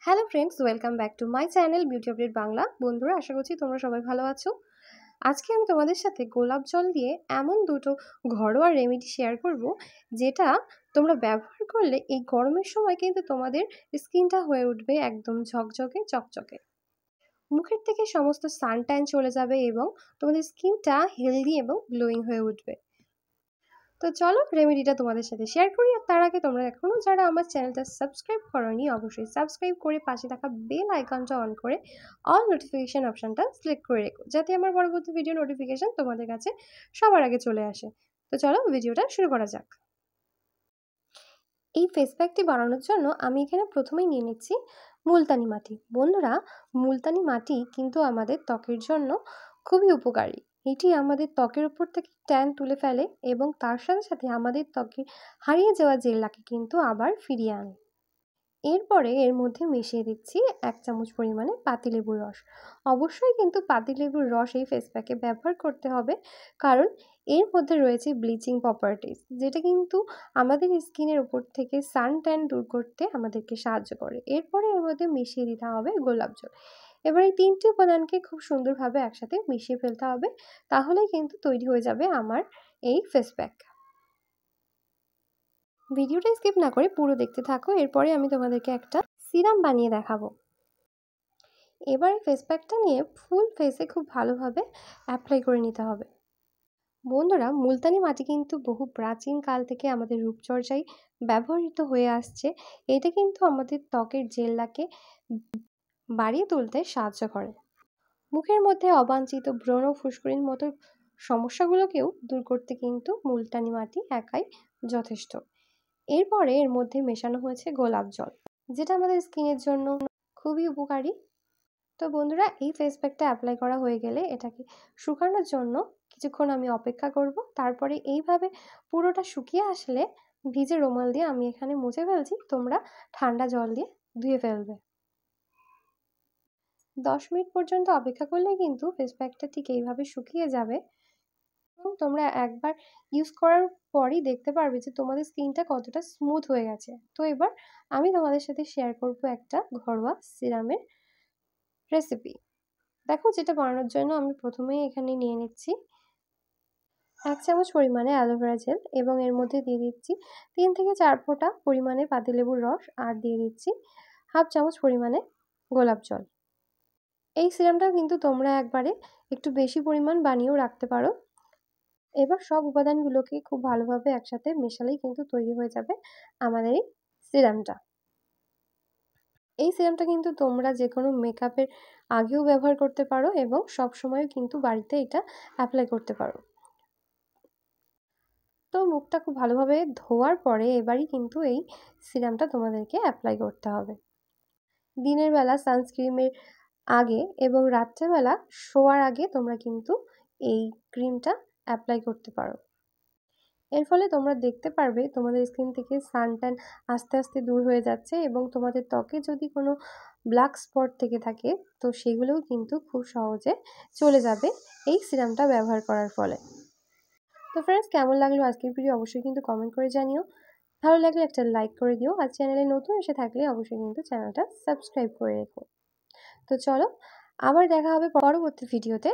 Hello friends, welcome back to my channel beauty update Bangla. বন্ধুরা, আশা করছি তোমরা সবাই ভালো আছো। আজকে আমি তোমাদের সাথে গোলাপ জল দিয়ে এমন দুটো ঘরোয়া রেমেডি শেয়ার করব, যেটা তোমরা ব্যবহার করলে এই গরমের সময় কিন্তু তোমাদের স্কিনটা হয়ে উঠবে একদম ঝকঝকে চকচকে। মুখের থেকে সমস্ত সানট্যান চলে যাবে এবং তোমাদের স্কিনটা হেলদি এবং গ্লোয়িং হয়ে উঠবে। তো চলো রেমেডিটা তোমাদের সাথে শেয়ার করি। আর তার আগে তোমরা এখনও যারা আমার চ্যানেলটা সাবস্ক্রাইব করোনি, অবশ্যই সাবস্ক্রাইব করে পাশে থাকা বেল আইকনটা অন করে অল নোটিফিকেশন অপশনটা সিলেক্ট করে রেখো, যাতে আমার পরবর্তী ভিডিও নোটিফিকেশন তোমাদের কাছে সবার আগে চলে আসে। তো চলো ভিডিওটা শুরু করা যাক। এই ফেস প্যাকটি বানানোর জন্য আমি এখানে প্রথমেই নিয়ে নিচ্ছি মুলতানি মাটি। বন্ধুরা, মুলতানি মাটি কিন্তু আমাদের ত্বকের জন্য খুবই উপকারী। এটি আমাদের ত্বকের উপর থেকে ট্যান তুলে ফেলে এবং তার সাথে সাথে আমাদের ত্বকে হারিয়ে যাওয়া জেল্লাকে কিন্তু আবার ফিরিয়ে আনে। এরপরে এর মধ্যে মিশিয়ে দিচ্ছি 1 চামচ পরিমাণে পাতিলেবুর রস। অবশ্যই কিন্তু পাতিলেবুর রস এই ফেস প্যাকে ব্যবহার করতে হবে, কারণ এর মধ্যে রয়েছে ব্লিচিং প্রপার্টিস, যেটা কিন্তু আমাদের স্কিনের উপর থেকে সান ট্যান দূর করতে আমাদেরকে সাহায্য করে। এরপরে এর মধ্যে মিশিয়ে দিতে হবে গোলাপ জল। এবার এই 3টি উপাদানকে খুব সুন্দরভাবে একসাথে মিশিয়ে ফেলতে হবে, তাহলেই কিন্তু তৈরি হয়ে যাবে আমার এই ফেস প্যাক। ভিডিওটা স্কিপ না করে পুরো দেখতে থাকো, এরপরে আমি তোমাদেরকে একটা সিরাম বানিয়ে দেখাবো। এবার এই ফেস প্যাকটা নিয়ে ফুল ফেসে খুব ভালোভাবে অ্যাপ্লাই করে নিতে হবে। বন্ধুরা, মুলতানি মাটি কিন্তু বহু প্রাচীন কাল থেকে আমাদের রূপচর্চায় ব্যবহৃত হয়ে আসছে। এটা কিন্তু আমাদের ত্বকের জেল্লাকে বাড়িয়ে তুলতে সাহায্য করে। মুখের মধ্যে অবাঞ্ছিত ব্রণ, ফুসকুড়ির মতো সমস্যাগুলোকেও দূর করতে কিন্তু মুলতানি মাটি একাই যথেষ্ট। এরপরে এর মধ্যে মেশানো হয়েছে গোলাপ জল, যেটা আমাদের স্কিনের জন্য খুবই উপকারী। তো বন্ধুরা, এই ফেস প্যাকটা অ্যাপ্লাই করা হয়ে গেলে এটাকে শুকানোর জন্য কিছুক্ষণ আমি অপেক্ষা করব। তারপরে এইভাবে পুরোটা শুকিয়ে আসলে ভিজে রুমাল দিয়ে আমি এখানে মুছে ফেলছি, তোমরা ঠান্ডা জল দিয়ে ধুয়ে ফেলবে। 10 মিনিট পর্যন্ত অপেক্ষা করলেই কিন্তু ফেস প্যাকটা ঠিক এইভাবে শুকিয়ে যাবে এবং তোমরা একবার ইউজ করার পরই দেখতে পারবে যে তোমাদের স্কিনটা কতটা স্মুথ হয়ে গেছে। তো এবার আমি তোমাদের সাথে শেয়ার করব একটা ঘরোয়া সিরামের রেসিপি। দেখো, যেটা বানানোর জন্য আমি প্রথমেই এখানে নিয়ে নিচ্ছি 1 চামচ পরিমাণে অ্যালোভেরা জেল এবং এর মধ্যে দিয়ে দিচ্ছি 3 থেকে 4 ফোঁটা পরিমাণে পাতিলেবুর রস, আর দিয়ে দিচ্ছি 1/2 চামচ পরিমাণে গোলাপ জল। এই সিরামটা কিন্তু তোমরা একবারে একটু বেশি পরিমাণ বানিয়েও রাখতে পারো। এবার সব উপাদানগুলোকে খুব ভালোভাবে একসাথে মেশালেই কিন্তু তৈরি হয়ে যাবে আমাদের এই সিরামটা। এই সিরামটা কিন্তু তোমরা যে কোনো মেকআপের আগেও ব্যবহার করতে পারো এবং সবসময়ও কিন্তু বাড়িতে এটা অ্যাপ্লাই করতে পারো। তো মুখটা খুব ভালোভাবে ধোয়ার পরে এবারই কিন্তু এই সিরামটা তোমাদেরকে অ্যাপ্লাই করতে হবে। দিনের বেলা সানস্ক্রিনের আগে এবং রাত্রেবেলা শোয়ার আগে তোমরা কিন্তু এই ক্রিমটা অ্যাপ্লাই করতে পারো। এর ফলে তোমরা দেখতে পারবে তোমাদের স্কিন থেকে সানট্যান আস্তে আস্তে দূর হয়ে যাচ্ছে এবং তোমাদের ত্বকে যদি কোনো ব্ল্যাক স্পট থেকে থাকে তো সেগুলোও কিন্তু খুব সহজে চলে যাবে এই সিরামটা ব্যবহার করার ফলে। তো ফ্রেন্ডস, কেমন লাগলো আজকের ভিডিও অবশ্যই কিন্তু কমেন্ট করে জানিও। ভালো লাগলে একটা লাইক করে দিও, আর চ্যানেলে নতুন এসে থাকলে অবশ্যই কিন্তু চ্যানেলটা সাবস্ক্রাইব করে রেখো। তো চলো, আবার দেখা হবে পরবর্তী ভিডিওতে।